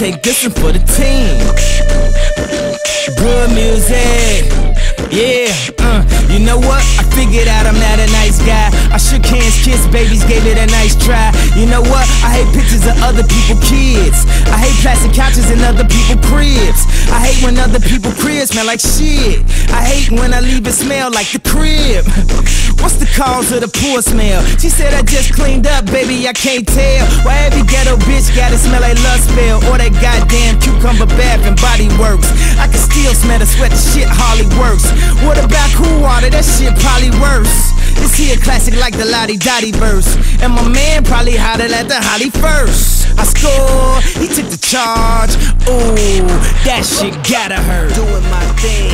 take this one for the team. Good music, yeah. You know what? I figured out I'm not a nice guy. I shook hands, kissed babies, gave it a nice try. You know what? I hate pictures of other people's kids. I hate plastic couches in other people's cribs. I hate when other people's cribs smell like shit. I hate when I leave it smell like the crib. What's the cause of the poor smell? She said I just cleaned up, baby, I can't tell. Why every ghetto bitch gotta smell like lust spell? Or that goddamn cucumber bath and body works. I can still smell the sweat, the shit hardly works. What about cool water? That shit probably worse. This here classic like the Lottie Dottie verse. And my man probably hotter at the Holly first. I scored, he took the charge. Ooh, that shit gotta hurt. Doing my thing.